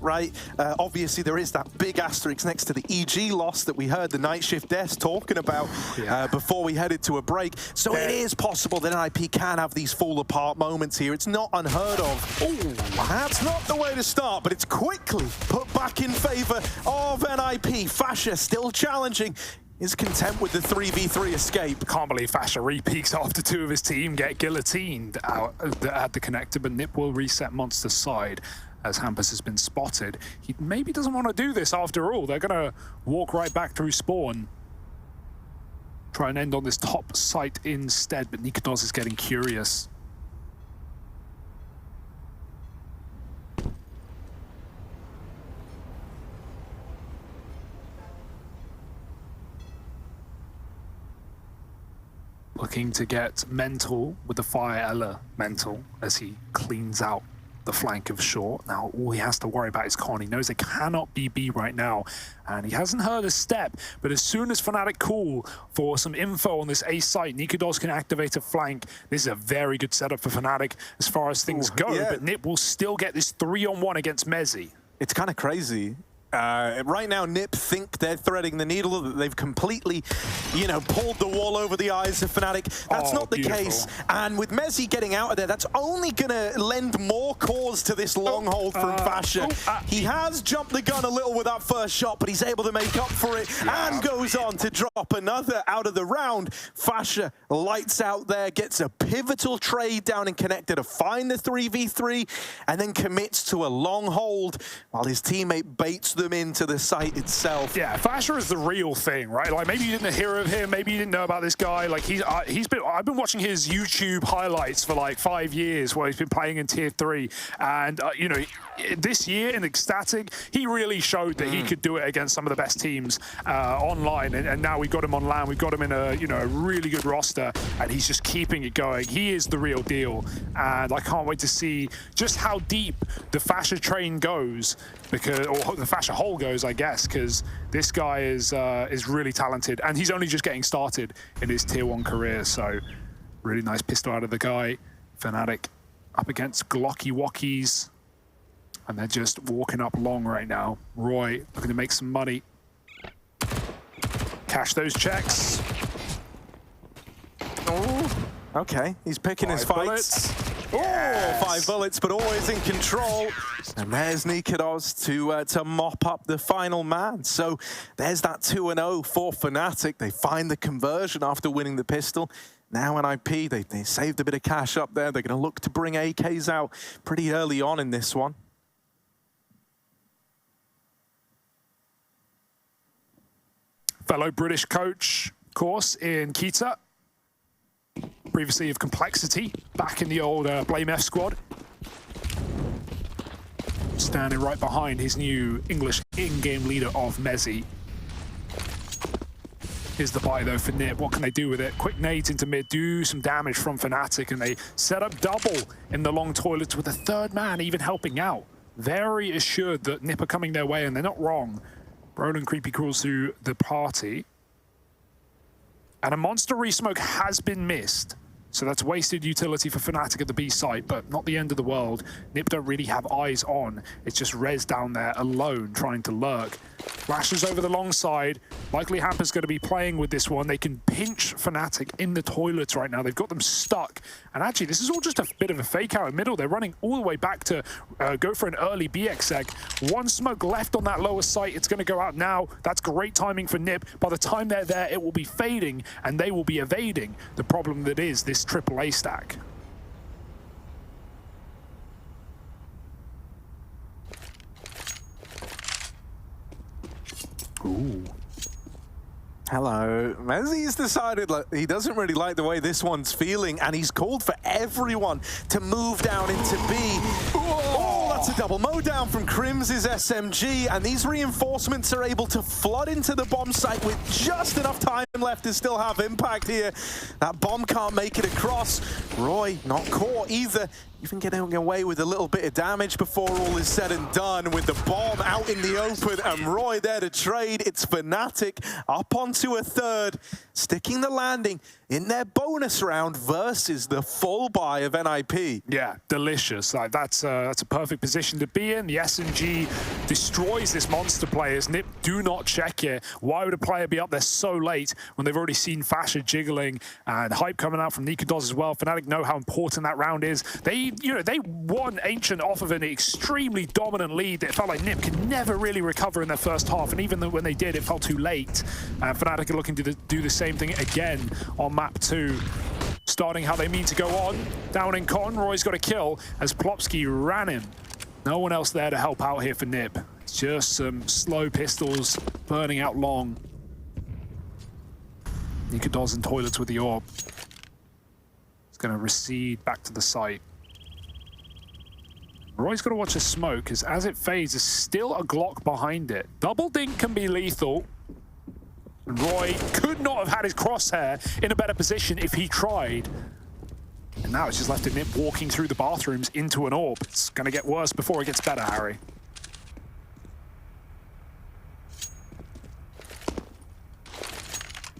Right? Obviously, there is that big asterisk next to the EG loss that we heard the night shift desk talking about before we headed to a break. So it is possible that NiP can have these fall apart moments here. It's not unheard of. Ooh, that's not the way to start, but it's quickly put back in favor of NiP. Fasha still challenging. Is content with the 3v3 escape. Can't believe Fasha re-peaks after two of his team get guillotined out at the connector, but NiP will reset Monster's side as Hampus has been spotted. He maybe doesn't want to do this after all. They're going to walk right back through spawn. Try and end on this top site instead, but Nikodos is getting curious. Looking to get mental with the fire elemental as he cleans out the flank of short. Now all he has to worry about is Con. He knows they cannot be B right now, and he hasn't heard a step, but as soon as FNATIC call for some info on this A site, Nikodos can activate a flank. This is a very good setup for FNATIC as far as things go, but NiP will still get this 3-on-1 against Mezzi. It's kind of crazy. Right now, NiP think they're threading the needle, that they've completely, pulled the wall over the eyes of FNATIC. That's not the case. And with Mezzi getting out of there, that's only going to lend more cause to this long hold from Fasha. He has jumped the gun a little with that first shot, but he's able to make up for it and goes on to drop another out of the round. Fasha lights out there, gets a pivotal trade down in connector to find the 3v3, and then commits to a long hold while his teammate baits them into the site itself. Yeah, Fasha is the real thing, right? Like, maybe you didn't hear of him, maybe you didn't know about this guy. Like, I've been watching his YouTube highlights for like 5 years where he's been playing in Tier 3, and this year in Ecstatic, he really showed that he could do it against some of the best teams online, and now we've got him on LAN, we've got him in a really good roster, and he's just keeping it going. He is the real deal, and I can't wait to see just how deep the Fasha train goes, or the Fasha hole goes, I guess, because this guy is really talented, and he's only just getting started in his Tier 1 career. So really nice pistol out of the guy. FNATIC up against Glocky Wockies, and they're just walking up long right now. Roy looking to make some money. Cash those checks. Oh, okay, he's picking his fights. Yes. Oh, 5 bullets, but always in control. And there's Nikodos to mop up the final man. So there's that 2-0 for FNATIC. They find the conversion after winning the pistol. Now NiP, they saved a bit of cash up there. They're going to look to bring AKs out pretty early on in this one. Fellow British coach, of course, in Kita. Previously of Complexity, back in the old Blame F squad. Standing right behind his new English in-game leader of Mezzi. Here's the buy though for NiP. What can they do with it? Quick nades into mid, do some damage from FNATIC, and they set up double in the long toilets with a third man even helping out. Very assured that NiP are coming their way, and they're not wrong. Roland creepy crawls through the party. And a monster resmoke has been missed. So that's wasted utility for FNATIC at the B site, but not the end of the world. NiP don't really have eyes on. It's just Rez down there alone trying to lurk. Flashes over the long side. Likely Hampus going to be playing with this one. They can pinch FNATIC in the toilets right now. They've got them stuck. And actually, this is all just a bit of a fake out in middle. They're running all the way back to go for an early BXEG. One smoke left on that lower site. It's going to go out now. That's great timing for NiP. By the time they're there, it will be fading, and they will be evading the problem that is this AAA stack. Ooh. Hello. Mezzi's decided he doesn't really like the way this one's feeling, and he's called for everyone to move down into B. Oh, that's a double mow down from Crim's SMG, and these reinforcements are able to flood into the bomb site with just enough time left to still have impact here. That bomb can't make it across. Roy not caught either. Even getting away with a little bit of damage before all is said and done with the bomb out in the open and Roy there to trade. It's FNATIC up onto a third, sticking the landing in their bonus round versus the full buy of NiP. Yeah, delicious. Like that's a perfect position to be in. The SMG destroys this monster players. NiP do not check it. Why would a player be up there so late when they've already seen Fasher jiggling and hype coming out from Créditos as well? FNATIC know how important that round is. They won Ancient off of an extremely dominant lead that it felt like NiP could never really recover in their first half, and even though when they did, it felt too late. FNATIC are looking to do the same thing again on map 2. Starting how they mean to go on. Down in con, Roy's got a kill as Plopsky ran him. No one else there to help out here for NiP. It's just some slow pistols burning out long. Créditos in toilets with the orb. It's going to recede back to the site. Roy's got to watch a smoke, because as it fades, there's still a Glock behind it. Double dink can be lethal. Roy could not have had his crosshair in a better position if he tried. And now it's just left to NiP walking through the bathrooms into an orb. It's going to get worse before it gets better, Harry.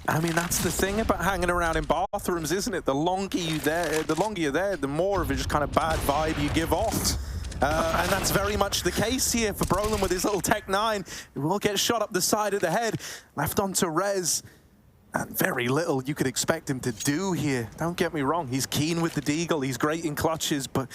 I mean, that's the thing about hanging around in bathrooms, isn't it? The longer you're there, the more of a just kind of bad vibe you give off. And that's very much the case here for Brolin with his little Tech 9. He will get shot up the side of the head, left onto res. And very little you could expect him to do here. Don't get me wrong, he's keen with the deagle, he's great in clutches, but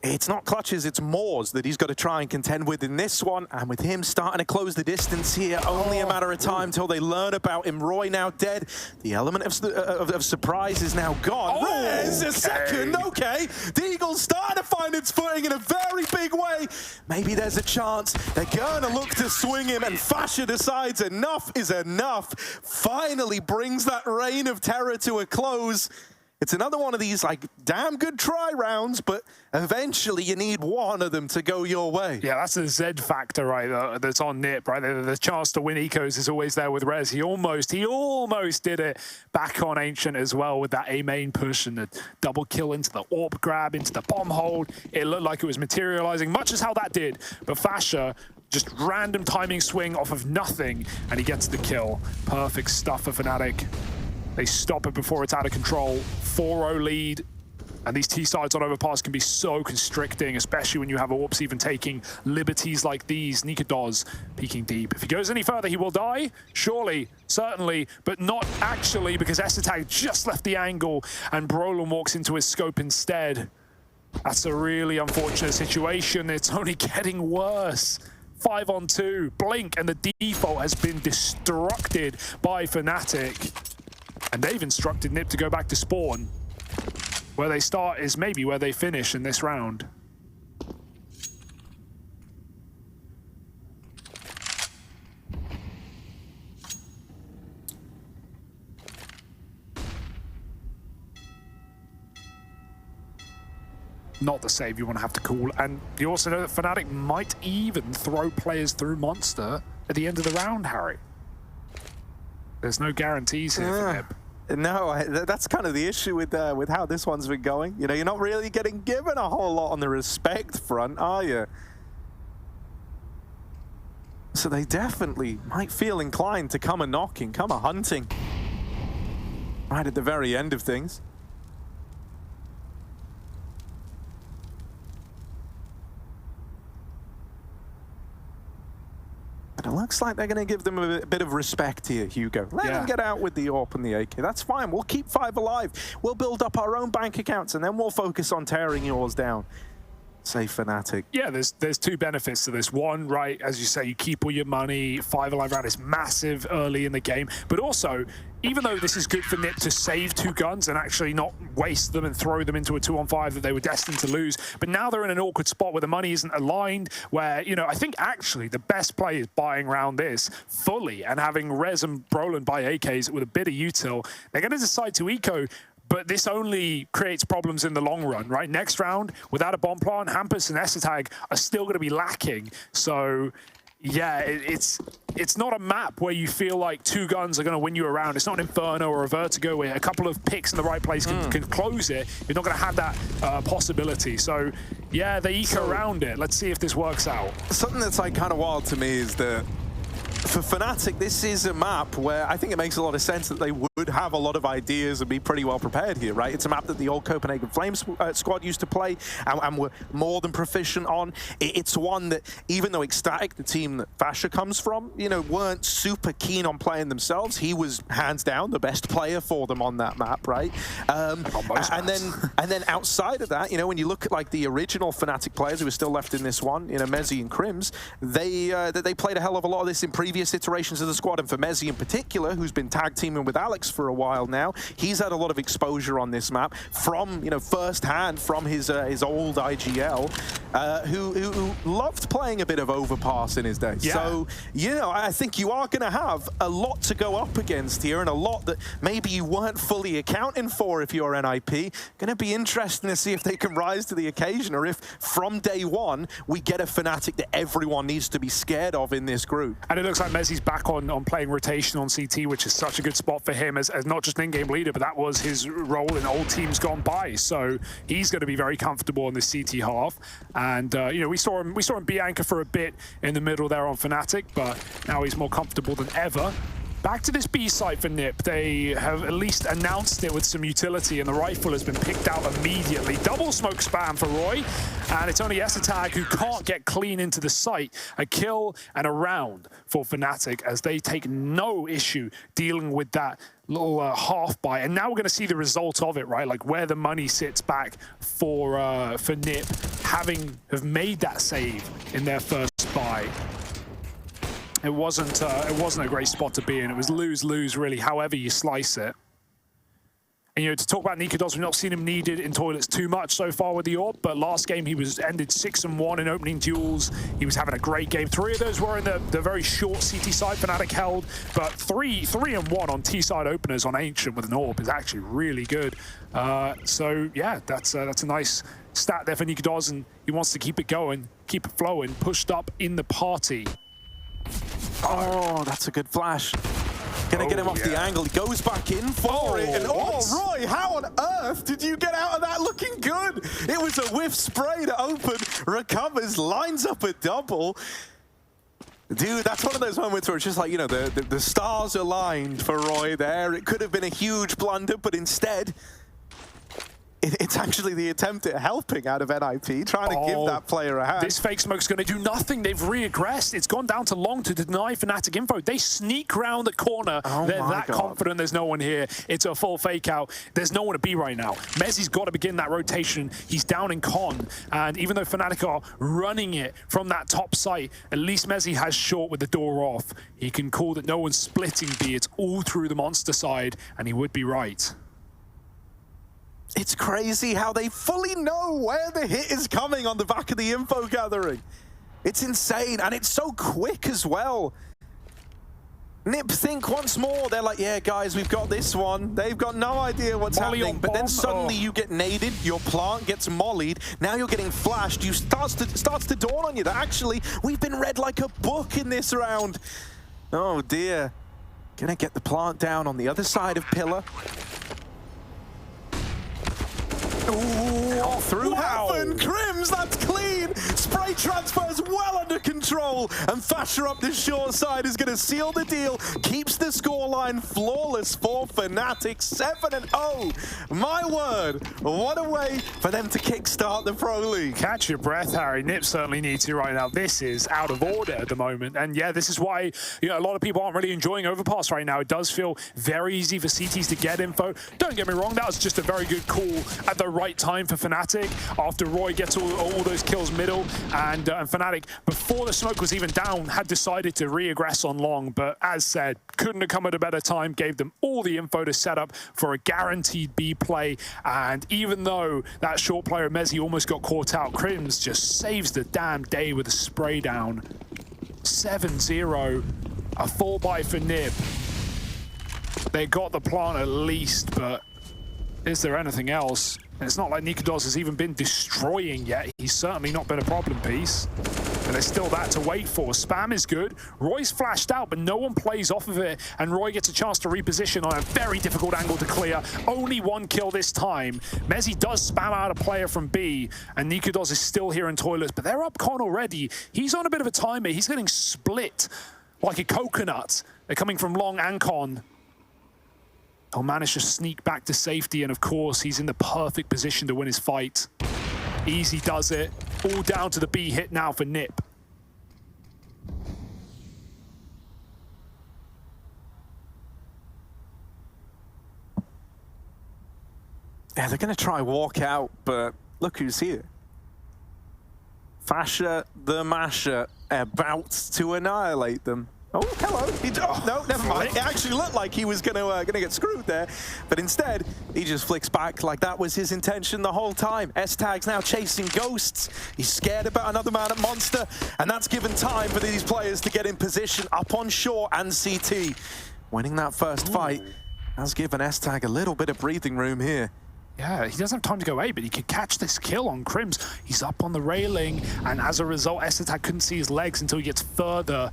it's not clutches, it's Moors that he's got to try and contend with in this one. And with him starting to close the distance here, only a matter of time till they learn about him. Roy now dead. The element of surprise is now gone. Rez, a second, okay. Deagle's starting to find its footing in a very big way. Maybe there's a chance. They're gonna look to swing him, and Fasher decides enough is enough. Finally brings that reign of terror to a close. It's another one of these, like, damn good try rounds, but eventually you need one of them to go your way. Yeah, that's the Z factor, right, that's on NiP, right? The chance to win ecos is always there with Rez. He almost did it back on Ancient as well with that A main push and the double kill into the AWP grab, into the bomb hold. It looked like it was materializing, much as how that did. But Fasher, just random timing swing off of nothing, and he gets the kill. Perfect stuff for FNATIC. They stop it before it's out of control. 4-0 lead. And these T-sides on overpass can be so constricting, especially when you have AWPs even taking liberties like these. Créditos peeking deep. If he goes any further, he will die. Surely, certainly, but not actually, because S16 just left the angle and Brolin walks into his scope instead. That's a really unfortunate situation. It's only getting worse. 5-on-2. Blink, and the default has been destructed by FNATIC. And they've instructed NiP to go back to spawn. Where they start is maybe where they finish in this round. Not the save you want to have to call. And you also know that FNATIC might even throw players through Monster at the end of the round, Harry. There's no guarantees here for NiP. No, that's kind of the issue with how this one's been going. You know, you're not really getting given a whole lot on the respect front, are you? So they definitely might feel inclined to come a-knocking, come a-hunting. Right at the very end of things. But it looks like they're going to give them a bit of respect here, Hugo. Let them get out with the AWP and the AK. That's fine. We'll keep 5 alive. We'll build up our own bank accounts, and then we'll focus on tearing yours down. Say FNATIC. Yeah, there's two benefits to this. One, right, as you say, you keep all your money. 5 alive round is massive early in the game. But also, even though this is good for NiP to save 2 guns and actually not waste them and throw them into a 2-on-5 that they were destined to lose, but now they're in an awkward spot where the money isn't aligned, where, you know, I think actually the best play is buying around this fully and having Rez and Brolin buy AKs with a bit of util. They're going to decide to eco, but this only creates problems in the long run, right? Next round, without a bomb plant, Hampus and S16 are still going to be lacking. So Yeah, it's not a map where you feel like two guns are going to win you around. It's not an Inferno or a Vertigo where a couple of picks in the right place can close it. You're not going to have that possibility. So, yeah, they eke around it. Let's see if this works out. Something that's like kind of wild to me is that for FNATIC, this is a map where I think it makes a lot of sense that they would have a lot of ideas and be pretty well prepared here, right? It's a map that the old Copenhagen Flames squad used to play and were more than proficient on. It's one that, even though Ecstatic, the team that Fasha comes from, you know, weren't super keen on playing themselves, he was hands down the best player for them on that map, right? And then outside of that, you know, when you look at like the original FNATIC players who are still left in this one, you know, Mezzi and Crims, they played a hell of a lot of this in previous iterations of the squad, and for Mezzi in particular, who's been tag teaming with Alex for a while now, he's had a lot of exposure on this map from, you know, first-hand from his old IGL, who loved playing a bit of overpass in his day. Yeah. So, you know, I think you are going to have a lot to go up against here, and a lot that maybe you weren't fully accounting for if you're NiP. Going to be interesting to see if they can rise to the occasion, or if from day one we get a FNATIC that everyone needs to be scared of in this group. And it looks like Mezzi's back on playing rotation on CT, which is such a good spot for him as not just an in-game leader, but that was his role in old teams gone by. So he's going to be very comfortable in the CT half. And you know, we saw him be anchor for a bit in the middle there on FNATIC, but now he's more comfortable than ever. Back to this B site for NiP. They have at least announced it with some utility, and the rifle has been picked out immediately. Double smoke spam for Roy, and it's only S16 who can't get clean into the site. A kill and a round for FNATIC as they take no issue dealing with that little half buy. And now we're going to see the result of it, right? Like where the money sits back for NiP, have made that save in their first buy. It wasn't a great spot to be in. It was lose-lose, really, however you slice it. And, you know, to talk about Nikodos, we've not seen him needed in toilets too much so far with the AWP, but last game he ended 6-1 in opening duels. He was having a great game. 3 of those were in the very short CT side FNATIC held, but 3-1 on T side openers on Ancient with an AWP is actually really good. So yeah, that's a nice stat there for Nikodos, and he wants to keep it going, keep it flowing, pushed up in the party. Oh, that's a good flash. Gonna get him off the angle. He goes back in for it. And Roy, how on earth did you get out of that looking good? It was a whiff spray to open, recovers, lines up a double. Dude, that's one of those moments where it's just like, you know, the stars aligned for Roy there. It could have been a huge blunder, but instead, it's actually the attempt at helping out of NiP, trying to give that player a hand. This fake smoke's going to do nothing. They've regressed. It's gone down to long to deny FNATIC info. They sneak round the corner. They're that confident there's no one here. It's a full fake out. There's no one to be right now. Mezzi's got to begin that rotation. He's down in con. And even though FNATIC are running it from that top site, at least Mezzi has short with the door off. He can call that no one's splitting B. It's all through the monster side, and he would be right. It's crazy how they fully know where the hit is coming on the back of the info gathering. It's insane, and it's so quick as well. NiP think once more. They're like, yeah, guys, we've got this one. They've got no idea what's happening. But then suddenly you get naded, your plant gets mollied, now you're getting flashed. You starts to dawn on you that actually we've been read like a book in this round. Oh, dear. Gonna get the plant down on the other side of Pillar. Ooh, through Heaven, Crims, that's clean! Spray transfers well under control, and Fasher up the short side is going to seal the deal, keeps the scoreline flawless for FNATIC, 7-0. My word, what a way for them to kickstart the Pro League. Catch your breath, Harry. NiP certainly needs to right now. This is out of order at the moment, and yeah, this is why, you know, a lot of people aren't really enjoying Overpass right now. It does feel very easy for CTs to get info. Don't get me wrong, that was just a very good call at the right time for FNATIC after Roy gets all those kills middle, and FNATIC, before the smoke was even down, had decided to re-aggress on long, but as said, couldn't have come at a better time, gave them all the info to set up for a guaranteed B play, and even though that short player Mezzi almost got caught out, Crims just saves the damn day with a spray down. 7-0, a full buy for NiP. They got the plant at least, but is there anything else? And it's not like Nikodos has even been destroying yet. He's certainly not been a problem piece. And there's still that to wait for. Spam is good. Roy's flashed out, but no one plays off of it. And Roy gets a chance to reposition on a very difficult angle to clear. Only one kill this time. Mezzy does spam out a player from B, and Nikodos is still here in toilets, but they're up con already. He's on a bit of a timer. He's getting split like a coconut. They're coming from long and con. He'll manage to sneak back to safety, and of course, he's in the perfect position to win his fight. Easy does it. All down to the B hit now for NiP. Yeah, they're going to try walk out, but look who's here. Fasha the Masher about to annihilate them. Oh, hello. No, never mind. It actually looked like he was gonna get screwed there, but instead he just flicks back like that was his intention the whole time. S-Tag's now chasing ghosts. He's scared about another man at Monster, and that's given time for these players to get in position up on shore and CT. Winning that first fight has given S-Tag a little bit of breathing room here. Yeah, he doesn't have time to go A, but he could catch this kill on Crims. He's up on the railing, and as a result, S-Tag couldn't see his legs until he gets further.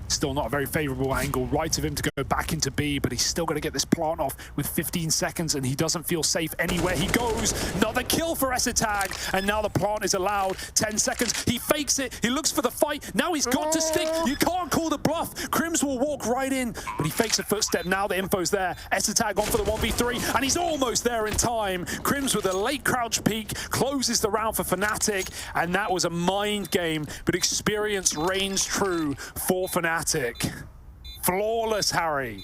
Still not a very favorable angle. Right of him to go back into B, but he's still going to get this plant off with 15 seconds, and he doesn't feel safe anywhere he goes. Another kill for S-Tag, and now the plant is allowed. 10 seconds. He fakes it. He looks for the fight. Now he's got to stick. You can't call the bluff. Crims will walk right in, but he fakes a footstep. Now the info's there. S-Tag on for the 1v3, and he's almost there in time. Crims with a late crouch peek closes the round for FNATIC, and that was a mind game, but experience reigns true for FNATIC. Flawless, Harry.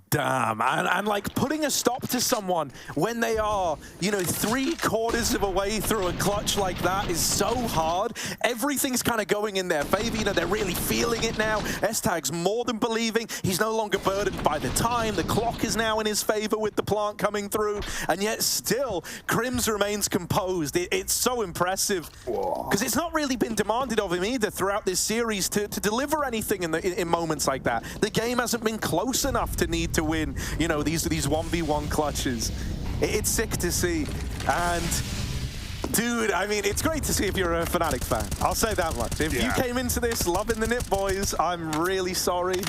Damn, and like putting a stop to someone when they are, you know, 3/4 of a way through a clutch like that is so hard. Everything's kind of going in their favor. You know, they're really feeling it now. S-Tag's more than believing. He's no longer burdened by the time. The clock is now in his favor with the plant coming through, and yet still, Crims remains composed. It's so impressive because it's not really been demanded of him either throughout this series to deliver anything in moments like that. The game hasn't been close enough to need to win, you know, these 1v1 clutches. It's sick to see. And dude, I mean, it's great to see if you're a FNATIC fan. I'll say that much. If you came into this loving the NiP boys, I'm really sorry.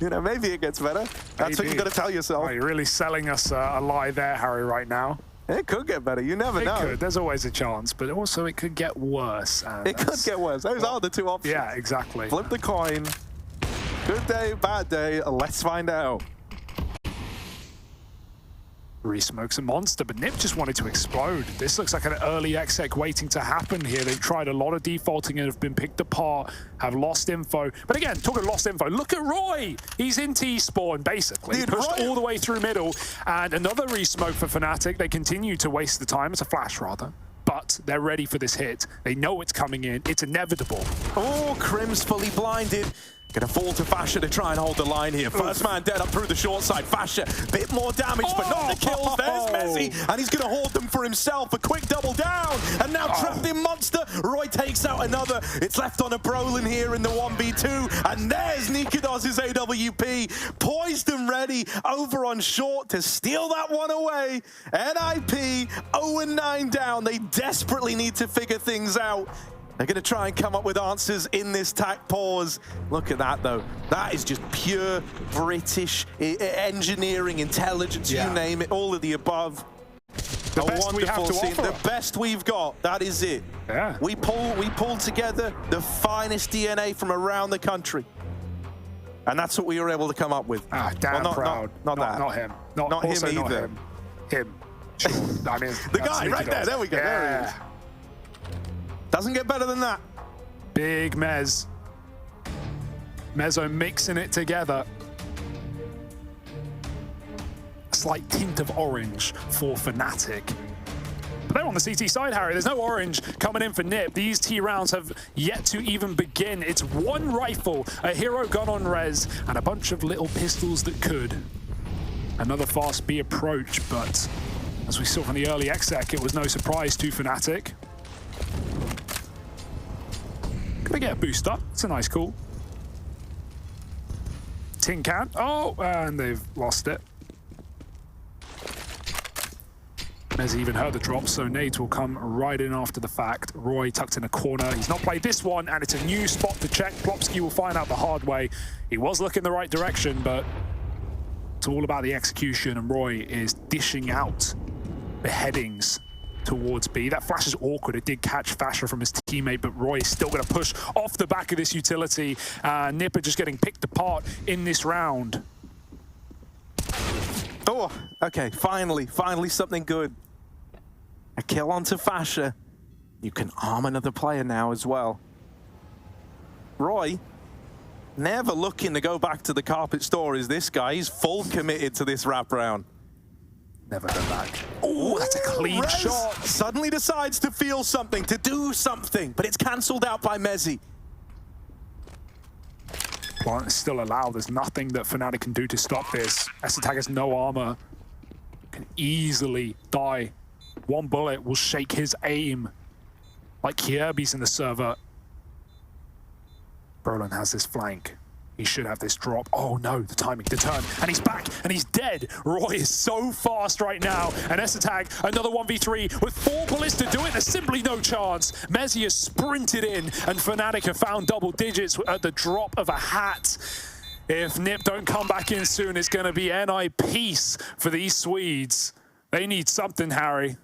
You know, maybe it gets better. That's what you got to tell yourself. Oh, you're really selling us a lie there, Harry, right now. It could get better. You never know. It could. There's always a chance, but also it could get worse. It could get worse. Those are the two options. Yeah, exactly. Flip the coin. Good day, bad day, let's find out. Re-smokes a Monster, but NiP just wanted to explode. This looks like an early exec waiting to happen here. They've tried a lot of defaulting and have been picked apart, have lost info. But again, talking lost info, look at Roy! He's in T-spawn, basically. Dude, pushed Roy... all the way through middle, and another re-smoke for FNATIC. They continue to waste the time. It's a flash, rather. But they're ready for this hit. They know it's coming in. It's inevitable. Oh, Crims fully blinded. Gonna fall to Fasha to try and hold the line here. First man dead up through the short side. Fasha, bit more damage, but not the kills. There's Mezzy, and he's gonna hoard them for himself. A quick double down, and now trapped in Monster. Roy takes out another. It's left on a Brolin here in the 1v2, and there's Nikodos' AWP, poised and ready over on short to steal that one away. NiP 0-9 down. They desperately need to figure things out. They're going to try and come up with answers in this tac pause. Look at that, though. That is just pure British engineering, intelligence, you name it, all of the above. The best we have to offer. The best we've got. That is it. Yeah. We pulled together the finest DNA from around the country. And that's what we were able to come up with. Ah, damn proud. Not that. Not him. Not him either. Him. Sure. I mean, the guy right there. There we go. Yeah. There he is. Doesn't get better than that. Big Mez. Mezzo mixing it together. A slight tint of orange for FNATIC. But they're on the CT side, Harry. There's no orange coming in for NiP. These T rounds have yet to even begin. It's one rifle, a hero gun on res, and a bunch of little pistols that could. Another fast B approach, but as we saw from the early exec, it was no surprise to FNATIC. They get a boost up. It's a nice call. Tin can. Oh, and they've lost it. Mezzy even heard the drop, so nades will come right in after the fact. Roy tucked in a corner. He's not played this one, and it's a new spot to check. Plopsky will find out the hard way. He was looking the right direction, but it's all about the execution, and Roy is dishing out the headings towards B. That flash is awkward. It did catch Fasher from his teammate, but Roy is still going to push off the back of this utility. NiP are just getting picked apart in this round. Oh, okay, finally something good. A kill onto Fasher. You can arm another player now as well. Roy, never looking to go back to the carpet store is this guy. He's full committed to this wrap round. Never go back. Oh, that's a clean shot. Suddenly decides to feel something, to do something, but it's cancelled out by Mezzy. Plant is still allowed. There's nothing that FNATIC can do to stop this. S16 has no armor. Can easily die. One bullet will shake his aim. Like Kierby's in the server. Brolin has this flank. He should have this drop. Oh no, the timing, the turn, and he's back, and he's dead. Roy is so fast right now, and S16, another 1v3 with 4 bullets to do it. There's simply no chance. Mezzy has sprinted in, and FNATIC have found double digits at the drop of a hat. If NiP don't come back in soon, it's gonna be NI peace for these Swedes. They need something, Harry.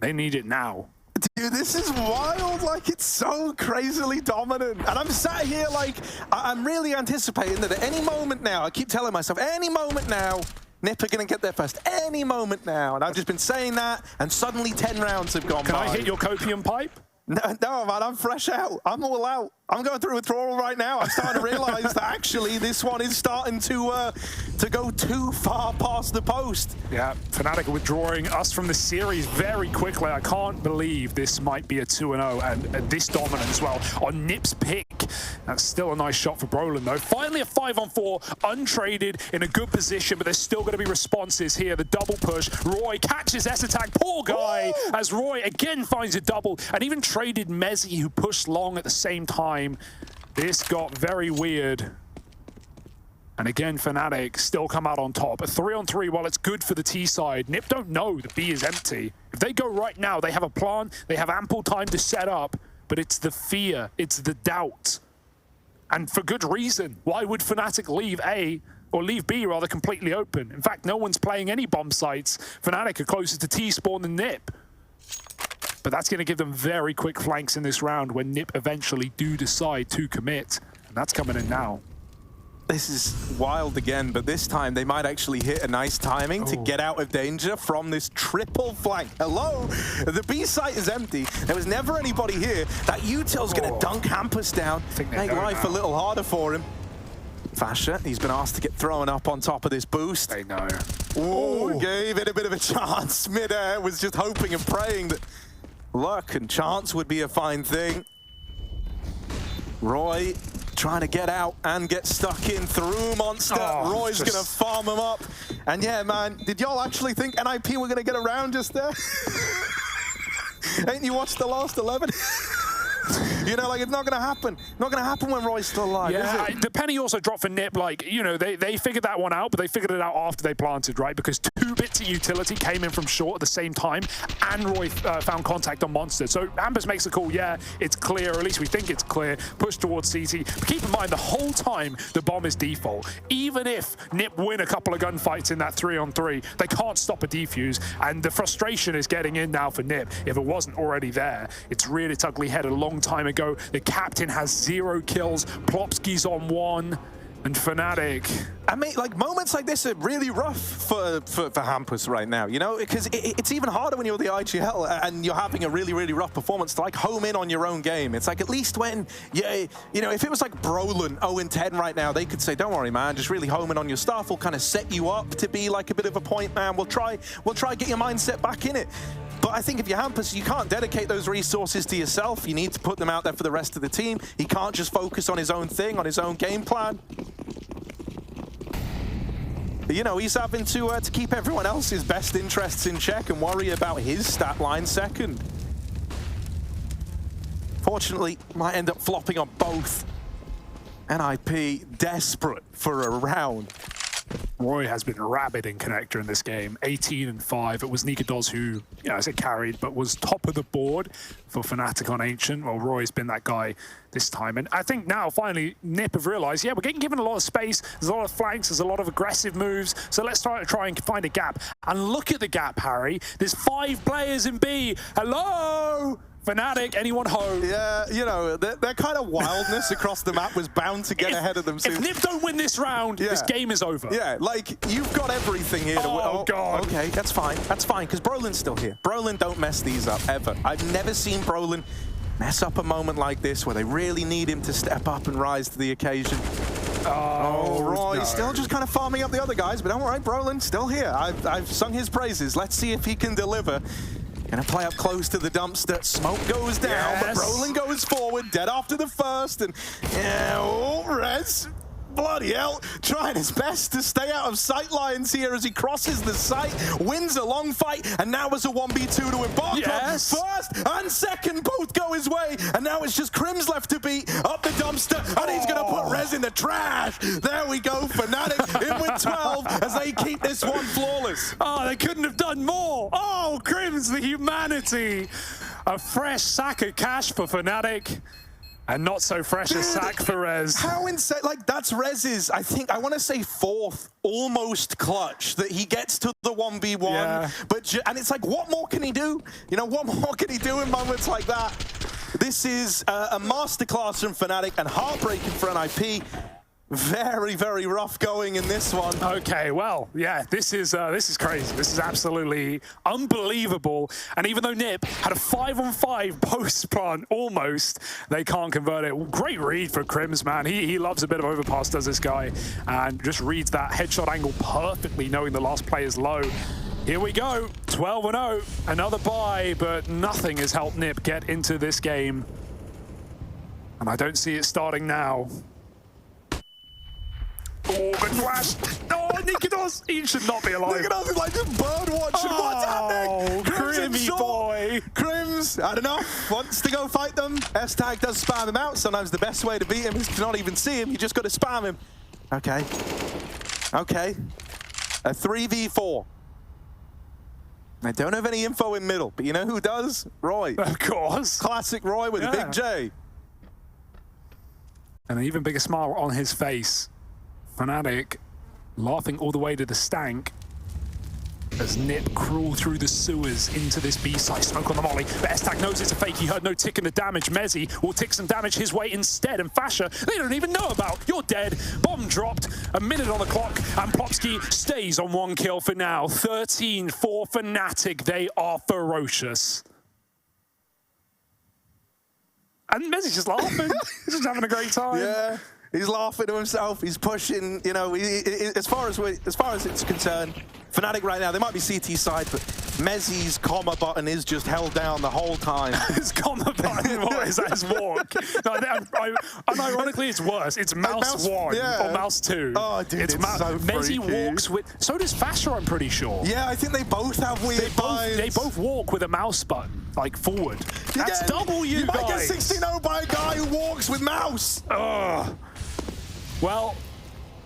They need it now. Dude, this is wild. Like, it's so crazily dominant. And I'm sat here like, I'm really anticipating that at any moment now, I keep telling myself, any moment now, NiP are going to get there first. Any moment now. And I've just been saying that, and suddenly 10 rounds have gone by. Can I hit your copium pipe? No, man, I'm fresh out. I'm all out. I'm going through withdrawal right now. I'm starting to realize that actually this one is starting to go too far past the post. Yeah, FNATIC are withdrawing us from the series very quickly. I can't believe this might be a 2-0 and this dominant as well on NiP's pick. That's still a nice shot for Brolin though. Finally a 5-on-4, untraded in a good position, but there's still going to be responses here. The double push. Roy catches S16. Poor guy. Whoa! As Roy again finds a double and even traded Mezzy, who pushed long at the same time. This got very weird. And again, FNATIC still come out on top. A 3-on-3, while it's good for the T side, NiP don't know the B is empty. If they go right now, they have a plan, they have ample time to set up, but it's the fear, it's the doubt. And for good reason. Why would FNATIC leave A, or leave B rather, completely open? In fact, no one's playing any bomb sites. FNATIC are closer to T-spawn than NiP. But that's going to give them very quick flanks in this round when NiP eventually do decide to commit. And that's coming in now. This is wild again, but this time they might actually hit a nice timing to get out of danger from this triple flank. Hello? The B site is empty. There was never anybody here. That util's going to dunk Hampus down, make life a little harder for him. Fasher, he's been asked to get thrown up on top of this boost. They know. Ooh, gave it a bit of a chance. Mid-air was just hoping and praying that luck and chance would be a fine thing. Roy trying to get out and get stuck in through Monster. Roy's going to farm him up. And yeah, man, did y'all actually think NiP were going to get around just there? Ain't you watched the last 11? You know, like, it's not going to happen. Not going to happen when Roy's still alive, is it? The penny also dropped for NiP. Like, you know, they figured that one out, but they figured it out after they planted, right? Because 2 bits of utility came in from short at the same time, and Roy found contact on Monster. So Ambers makes a call, yeah, it's clear, or at least we think it's clear, push towards CT. But keep in mind, the whole time, the bomb is default. Even if NiP win a couple of gunfights in that 3-on-3, they can't stop a defuse, and the frustration is getting in now for NiP. If it wasn't already there, it's reared its ugly head a long time ago. The captain has 0 kills, Plopsky's on 1, and FNATIC. I mean, like, moments like this are really rough for Hampus right now, you know, because it's even harder when you're the IGL and you're having a really, really rough performance to, like, home in on your own game. It's like, at least when, you know, if it was like Brolin 0-10 right now, they could say, don't worry, man, just really home in on your stuff. We'll kind of set you up to be like a bit of a point man. We'll try get your mindset back in it. But I think if you're Hampus, you can't dedicate those resources to yourself. You need to put them out there for the rest of the team. He can't just focus on his own thing, on his own game plan. You know, he's having to keep everyone else's best interests in check and worry about his stat line second. Fortunately, might end up flopping on both. NiP desperate for a round. Roy has been rabid in connector in this game. 18 and 5. It was Nikados who, you know, as it carried, but was top of the board for FNATIC on Ancient. Well, Roy's been that guy this time. And I think now, finally, NiP have realized, yeah, we're getting given a lot of space. There's a lot of flanks. There's a lot of aggressive moves. So let's try and find a gap. And look at the gap, Harry. There's 5 players in B. Hello? FNATIC, anyone home? Yeah, you know, their kind of wildness across the map was bound to get ahead of them soon. If NiP don't win this round, this game is over. Yeah, like, you've got everything here to win. Oh, God. Okay, that's fine, because Brolin's still here. Brolin don't mess these up, ever. I've never seen Brolin mess up a moment like this where they really need him to step up and rise to the occasion. Oh, Roy, still just kind of farming up the other guys, but don't worry, Brolin still here. I've sung his praises. Let's see if he can deliver. Gonna play up close to the dumpster. Smoke goes down, but Brolin goes forward, dead after the first, and Rez, bloody hell, trying his best to stay out of sight lines here as he crosses the site, wins a long fight, and now is a 1v2 to embark on. First and second both go his way, and now it's just Crims left to beat up the dumpster, and he's gonna put Rez in the trash. There we go, FNATIC in with 12 as they keep this one flawless. Oh, they couldn't have done more. Oh, Crims, the humanity. A fresh sack of cash for FNATIC. And not so fresh a sack for Rez. How insane, like that's Rez's, I want to say 4th almost clutch that he gets to the 1v1. Yeah. And it's like, what more can he do? You know, what more can he do in moments like that? This is a masterclass from FNATIC and heartbreaking for NiP. Very, very rough going in this one. Okay, well, yeah, this is crazy. This is absolutely unbelievable. And even though NiP had a 5-on-5 post plant almost, they can't convert it. Great read for Crims, man. He loves a bit of overpass, does this guy, and just reads that headshot angle perfectly, knowing the last player's low. Here we go, 12-0, another bye, but nothing has helped NiP get into this game. And I don't see it starting now. Oh, but flash! Oh, Nikados! He should not be alive. Nikados is like just bird watching. Oh, what's happening? Crimmy boy. Crims, I don't know, wants to go fight them. S-Tag does spam him out. Sometimes the best way to beat him is to not even see him. You just got to spam him. Okay. Okay. A 3v4. I don't have any info in middle, but you know who does? Roy. Of course. Classic Roy with a big J. And an even bigger smile on his face. FNATIC laughing all the way to the stank as NiP crawl through the sewers into this B site. Smoke on the molly, but S-Tag knows it's a fake. He heard no tick in the damage. Mezzi will tick some damage his way instead, and Fasher, they don't even know about. You're dead. Bomb dropped. A minute on the clock, and Plopsky stays on 1 kill for now. 13 for FNATIC. They are ferocious. And Mezzi's just laughing. He's just having a great time. Yeah. He's laughing to himself. He's pushing. You know, as far as it's concerned, FNATIC right now, they might be CT side, but Mezzi's comma button is just held down the whole time. His comma button, what is that? His walk. No, and ironically, it's worse. It's mouse 1 or mouse 2. Oh, dude, it's so Mezzi freaky. walks with. So does Fasher, I'm pretty sure. Yeah, I think they both have weird vibes. They both walk with a mouse button, like forward. That's double you guys. You might get 16-0 by a guy who walks with mouse. Ugh. Well,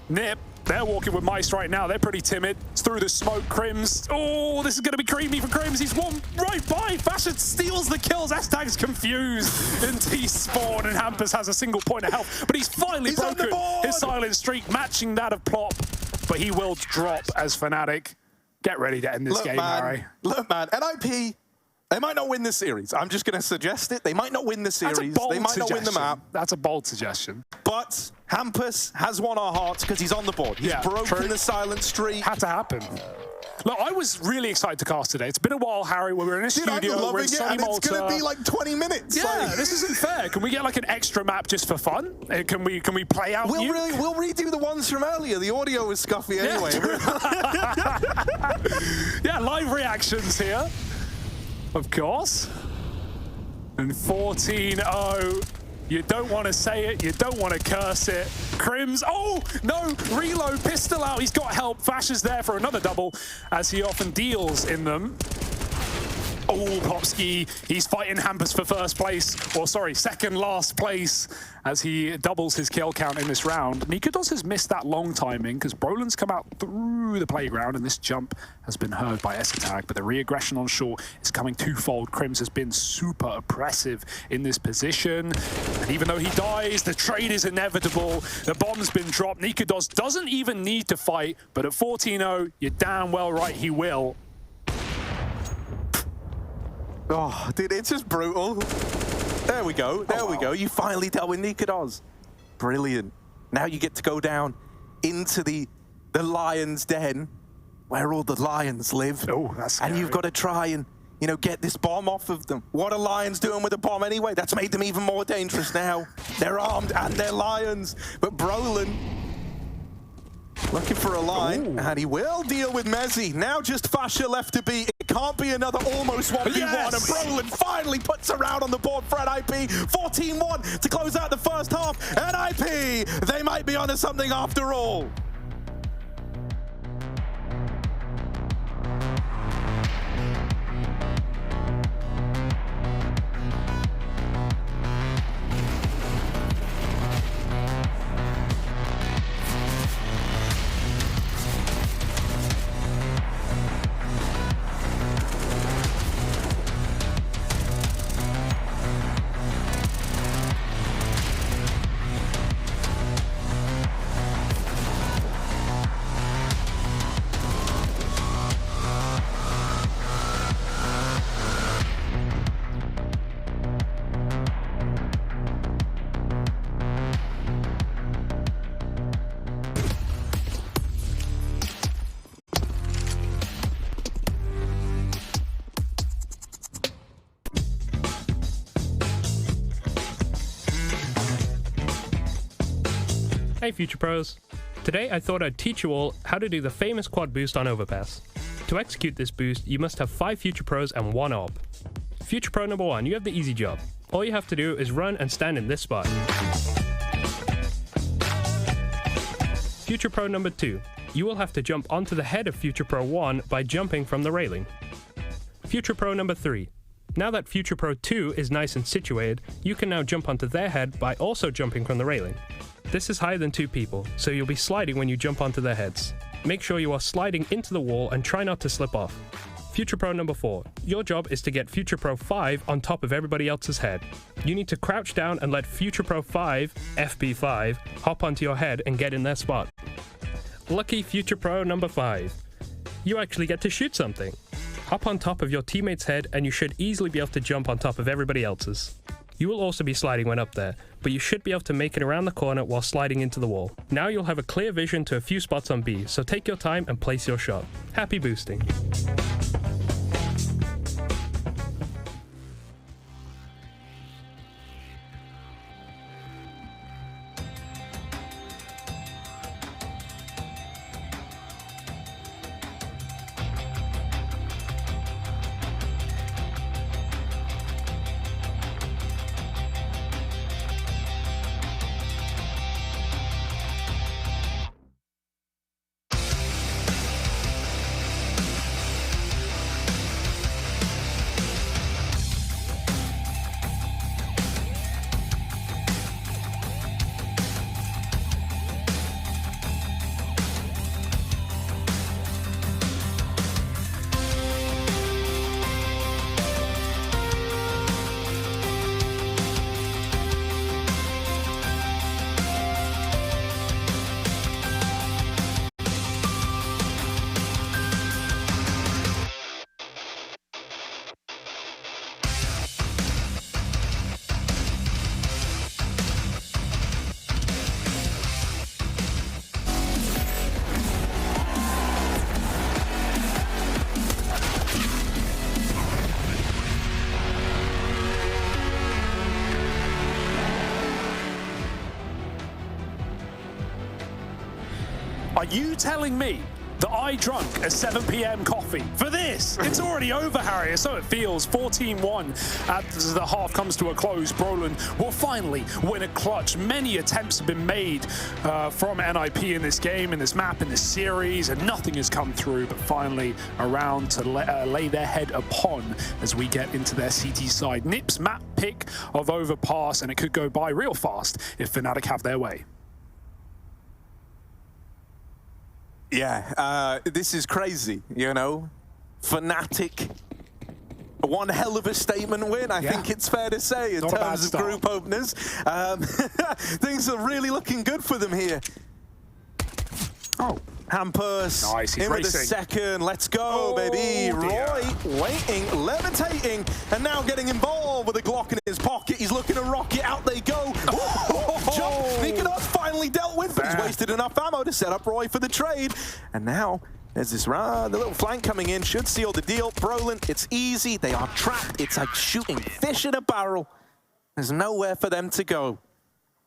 NiP, they're walking with mice right now. They're pretty timid. It's through the smoke. Crims. Oh, this is going to be creamy for Crims. He's one right by. Fashion steals the kills. S-Tag's confused in T-spawn, and Hampus has a single point of health. But he's finally broken his silent streak, matching that of Plop. But he will drop as FNATIC. Get ready to end this game, Harry. Look, man, NiP, they might not win this series. I'm just going to suggest it. They might not win the series. They might not win the map. That's a bold suggestion. But Hampus has won our hearts because he's on the board. He's broken the silent streak. Had to happen. Look, I was really excited to cast today. It's been a while, Harry. We were in a studio. We're in Sunny Malta. It's going to be like 20 minutes. Yeah, this isn't fair. Can we get like an extra map just for fun? Can we play out? We'll redo the ones from earlier. The audio was scuffy anyway. Yeah, live reactions here. Of course. And 14-0. You don't want to say it. You don't want to curse it. Crims. Oh, no. Reload. Pistol out. He's got help. Fasher's there for another double, as he often deals in them. Oh, Popsky, he's fighting Hampus for first place, or sorry, second last place, as he doubles his kill count in this round. Nikados has missed that long timing because Brolin's come out through the playground and this jump has been heard by S-Attack, but the re-aggression on short is coming twofold. Crims has been super oppressive in this position, and even though he dies, the trade is inevitable. The bomb's been dropped. Nikados doesn't even need to fight, but at 14-0, you're damn well right he will. Oh, dude, it's just brutal. There we go. There we go. You finally dealt with Nikados. Brilliant. Now you get to go down into the lion's den, where all the lions live. Oh, that's scary. And you've got to try and, you know, get this bomb off of them. What are lions doing with a bomb anyway? That's made them even more dangerous now. They're armed and they're lions. But Brolin looking for a line, and he will deal with Mezzy. Now just Fasha left to beat. It can't be another almost 1v1, Yes! and Brolin finally puts a round on the board for NiP. 14-1 to close out the first half. NiP, they might be onto something after all. Hey Future Pros! Today I thought I'd teach you all how to do the famous quad boost on Overpass. To execute this boost, you must have 5 Future Pros and 1 AWP. Future Pro number 1, you have the easy job. All you have to do is run and stand in this spot. Future Pro number 2, you will have to jump onto the head of Future Pro 1 by jumping from the railing. Future Pro number 3, now that Future Pro 2 is nice and situated, you can now jump onto their head by also jumping from the railing. This is higher than 2 people, so you'll be sliding when you jump onto their heads. Make sure you are sliding into the wall and try not to slip off. Future Pro number 4, your job is to get Future Pro 5 on top of everybody else's head. You need to crouch down and let Future Pro 5, FP5, hop onto your head and get in their spot. Lucky Future Pro number 5, you actually get to shoot something. Hop on top of your teammate's head and you should easily be able to jump on top of everybody else's. You will also be sliding when up there, but you should be able to make it around the corner while sliding into the wall. Now you'll have a clear vision to a few spots on B, so take your time and place your shot. Happy boosting! Are you telling me that I drunk a 7 p.m. coffee for this. It's already over, Harry, so it feels. 14-1 as the half comes to a close. Brolan will finally win a clutch. Many attempts have been made from NiP in this game, in this map, in this series, and nothing has come through, but finally a round to lay their head upon as we get into their CT side. NiP's map pick of Overpass, and it could go by real fast if FNATIC have their way. Yeah, this is crazy, you know. FNATIC, one hell of a statement win, I think it's fair to say, in terms of group openers. Things are really looking good for them here. Oh, Hampus, nice, in with the second. Let's go, baby. Roy waiting, levitating, and now getting involved with a Glock in his pocket. He's looking to rocket. Out they go. Jump. Nicolas finally dealt with, but he's wasted enough ammo to set up Roy for the trade. And now there's this the little flank coming in. Should seal the deal. Brolan, it's easy. They are trapped. It's like shooting fish in a barrel. There's nowhere for them to go.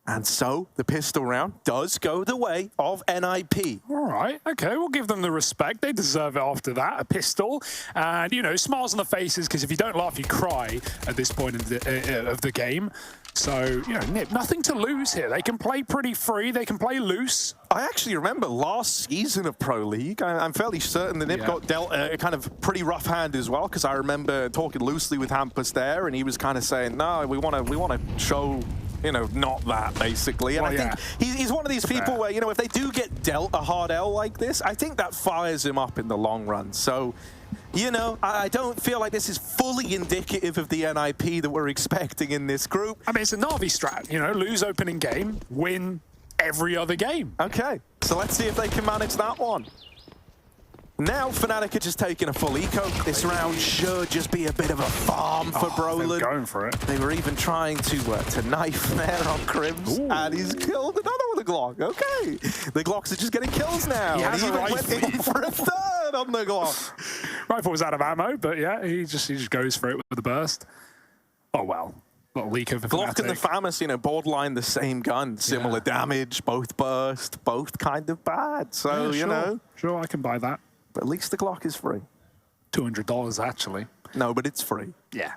And so the pistol round does go the way of NiP. All right, okay, we'll give them the respect. They deserve it after that, a pistol. And, you know, smiles on the faces, because if you don't laugh, you cry at this point of the game. So, you know, NiP, nothing to lose here. They can play pretty free. They can play loose. I actually remember last season of Pro League, I'm fairly certain that NiP got dealt a kind of pretty rough hand as well, because I remember talking loosely with Hampus there, and he was kind of saying, no, we want to show, you know, not that, basically. And I think he's one of these people where, you know, if they do get dealt a hard L like this, I think that fires him up in the long run. So, you know, I don't feel like this is fully indicative of the NiP that we're expecting in this group. I mean, it's a Na'Vi strat, you know, lose opening game, win every other game. Okay, so let's see if they can manage that one. Now FNATIC are just taking a full eco. This round should just be a bit of a farm for Brolan. They're going for it. They were even trying to knife there on Crims, and he's killed another with a Glock. Okay, the Glocks are just getting kills now. He has and he even went in for a third on the Glock. Rifle was out of ammo, but yeah, he just goes for it with the burst. Oh well. Little leak of the Glock and the FAMAS, you know, borderline the same gun, similar damage, both burst, both kind of bad. So, you know. Sure, I can buy that. But at least the Glock is free. $200 actually. No, but it's free. Yeah.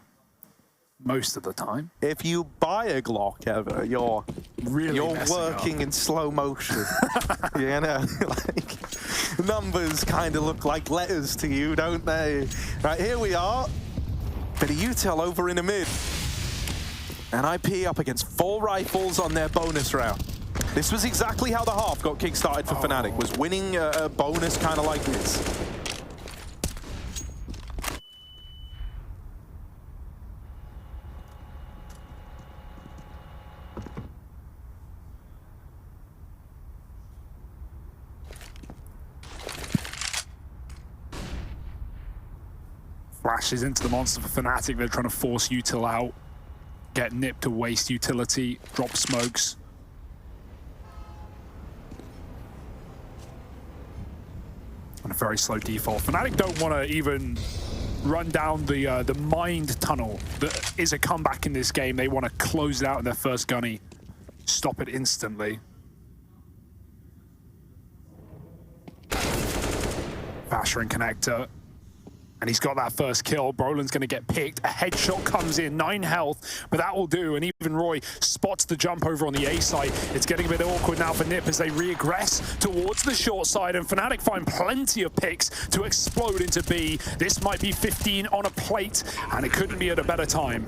Most of the time. If you buy a Glock ever, you're working in slow motion. You know, like numbers kind of look like letters to you, don't they? Right, here we are. Bit of util over in the mid. NiP up against 4 rifles on their bonus round. This was exactly how the half got kick-started for FNATIC, was winning a bonus kind of like this. Flashes into the monster for FNATIC. They're trying to force util out, get NiP to waste utility, drop smokes. On a very slow default. FNATIC don't want to even run down the mind tunnel that is a comeback in this game. They want to close it out in their first gunny, stop it instantly. Vasher and Connector. And he's got that first kill. Brolan's going to get picked. A headshot comes in, 9 health, but that will do. And even Roy spots the jump over on the A side. It's getting a bit awkward now for NiP as they regress towards the short side. And FNATIC find plenty of picks to explode into B. This might be 15 on a plate, and it couldn't be at a better time.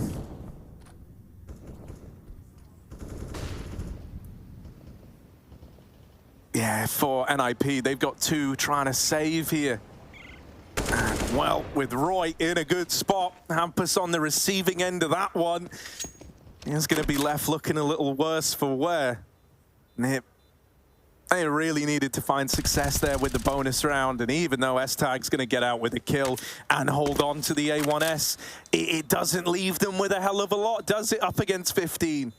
Yeah, for NiP, they've got 2 trying to save here. And well, with Roy in a good spot, Hampus on the receiving end of that one, he's going to be left looking a little worse for wear. NiP, they really needed to find success there with the bonus round, and even though S-Tag's going to get out with a kill and hold on to the A1S, it doesn't leave them with a hell of a lot, does it, up against 15?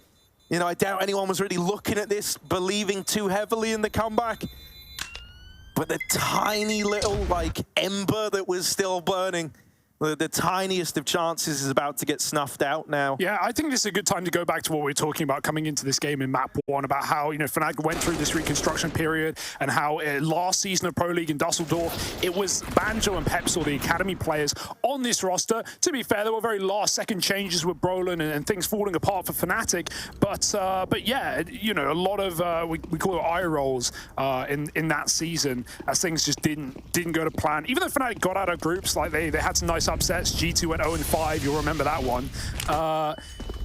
You know, I doubt anyone was really looking at this, believing too heavily in the comeback. But the tiny little, like, ember that was still burning The tiniest of chances is about to get snuffed out now. Yeah, I think this is a good time to go back to what we were talking about coming into this game in Map 1, about how, you know, FNATIC went through this reconstruction period and how last season of Pro League in Dusseldorf, it was Banjo and Pepsor, the academy players, on this roster. To be fair, there were very last-second changes with Brolin and things falling apart for FNATIC, but yeah, you know, a lot of, we call it eye rolls in that season, as things just didn't go to plan. Even though FNATIC got out of groups, like they had some nice upsets. G2 went 0-5, you'll remember that one.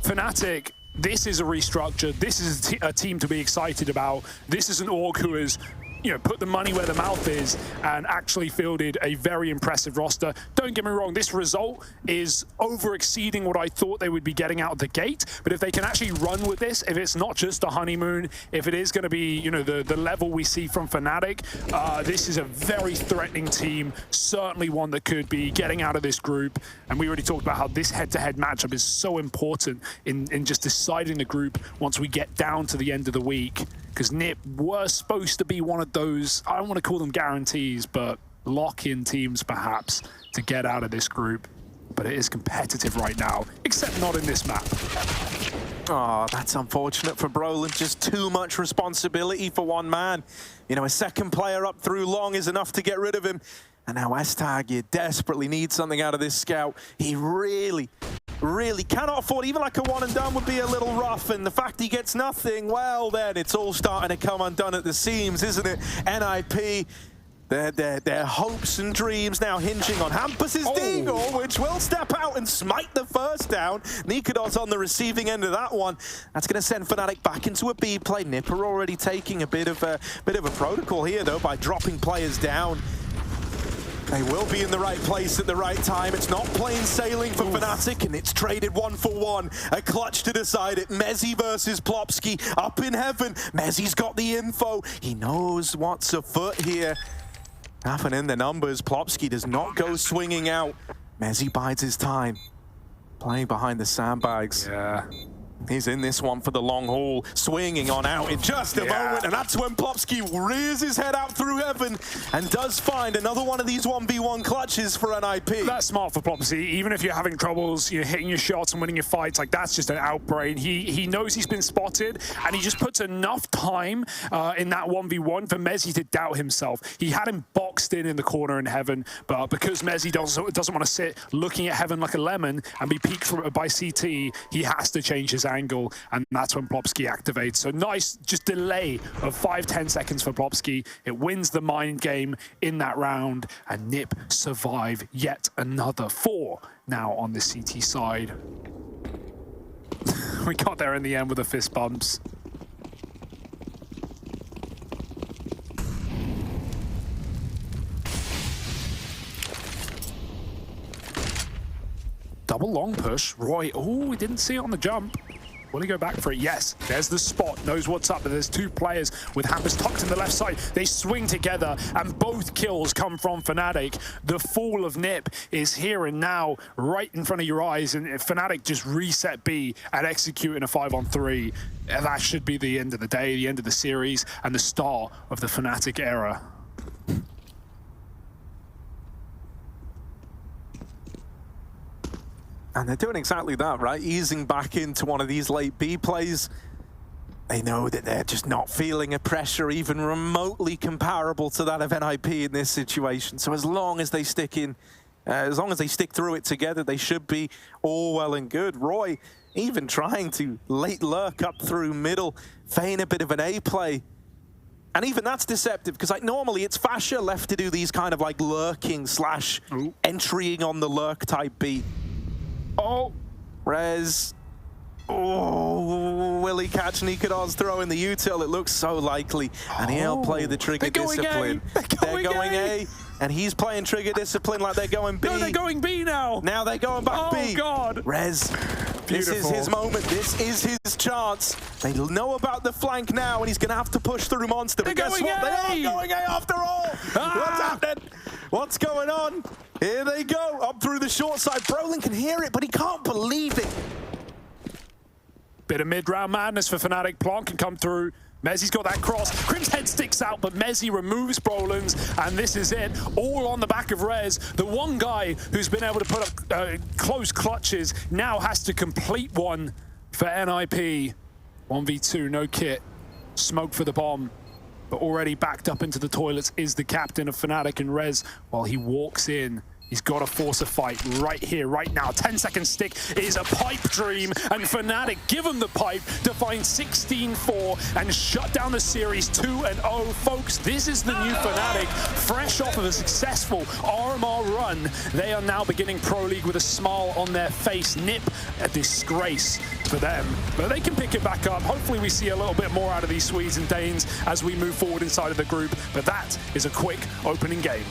FNATIC, this is a restructure. This is a team to be excited about. This is an org who is, you know, put the money where the mouth is and actually fielded a very impressive roster. Don't get me wrong, this result is over-exceeding what I thought they would be getting out of the gate, but if they can actually run with this, if it's not just a honeymoon, if it is going to be, you know, the level we see from FNATIC, this is a very threatening team, certainly one that could be getting out of this group, and we already talked about how this head-to-head matchup is so important in just deciding the group once we get down to the end of the week, because NiP were supposed to be one of those, I don't want to call them guarantees, but lock-in teams perhaps to get out of this group. But it is competitive right now, except not in this map. Oh, that's unfortunate for Brolin. Just too much responsibility for one man. You know, a second player up through long is enough to get rid of him. And now Estag, you desperately need something out of this scout. He really cannot afford, even like a one and done would be a little rough, and the fact he gets nothing, well then it's all starting to come undone at the seams, isn't it? NiP, their hopes and dreams now hinging on Hampus's Deagle, which will step out and smite the first down. Nikados on the receiving end of that one. That's going to send FNATIC back into a B play. NiP are already taking a bit of a protocol here though by dropping players down. They will be in the right place at the right time. It's not plain sailing for FNATIC, and it's traded 1-for-1. A clutch to decide it. Mezzi versus Plopsky up in heaven. Mezzi's got the info. He knows what's afoot here. Nothing in the numbers. Plopsky does not go swinging out. Mezzi bides his time. Playing behind the sandbags. Yeah. He's in this one for the long haul, swinging on out in just a moment, and that's when Plopsky rears his head out through heaven and does find another one of these 1v1 clutches for NiP. That's smart for Plopsky. Even if you're having troubles, you know, hitting your shots and winning your fights, like that's just an outbrain. He knows he's been spotted, and he just puts enough time in that 1v1 for Mezzi to doubt himself. He had him boxed in the corner in heaven, but because Mezzi doesn't want to sit looking at heaven like a lemon and be peeked by CT, he has to change his angle, and that's when Plopsky activates. So nice just delay of 5-10 seconds for Plopsky. It wins the mind game in that round, and NiP survive yet another 4 now on the CT side. We got there in the end with the fist bumps. Double long push. Roy, oh, we didn't see it on the jump. Will he go back for it? Yes, there's the spot, knows what's up, but there's 2 players with Hampus tucked in the left side. They swing together, and both kills come from FNATIC. The fall of NiP is here and now, right in front of your eyes, and FNATIC just reset B and execute in a 5-on-3. That should be the end of the day, the end of the series, and the start of the FNATIC era. And they're doing exactly that, right? Easing back into one of these late B plays. They know that they're just not feeling a pressure even remotely comparable to that of NiP in this situation. So as long as they stick through it together, they should be all well and good. Roy even trying to late lurk up through middle, feign a bit of an A play. And even that's deceptive, because like normally it's Fascia left to do these kind of like lurking / entering on the lurk type beat. Oh, Rez. Oh, will he catch Nikados throwing the util? It looks so likely. And he'll play the trigger discipline. They're going A. And he's playing trigger discipline like they're going B. No, they're going B now. Now they're going back B. Oh, God. Rez, this is his moment. This is his chance. They know about the flank now, and he's going to have to push through Monster. But guess what? They are going A after all. What's happening? What's going on? Here they go, up through the short side. Brolin can hear it, but he can't believe it. Bit of mid-round madness for FNATIC. Plonk can come through. Mezzy's got that cross. Crim's head sticks out, but Mezzy removes Brolans, and this is it. All on the back of Rez. The one guy who's been able to put up close clutches now has to complete one for NiP. 1v2, no kit. Smoke for the bomb. But already backed up into the toilets is the captain of FNATIC, and Rez, while he walks in, he's got to force a fight right here, right now. 10-second stick is a pipe dream, and FNATIC give him the pipe to find 16-4 and shut down the series 2-0. Folks, this is the new FNATIC, fresh off of a successful RMR run. They are now beginning Pro League with a smile on their face. NiP, a disgrace for them, but they can pick it back up. Hopefully we see a little bit more out of these Swedes and Danes as we move forward inside of the group, but that is a quick opening game.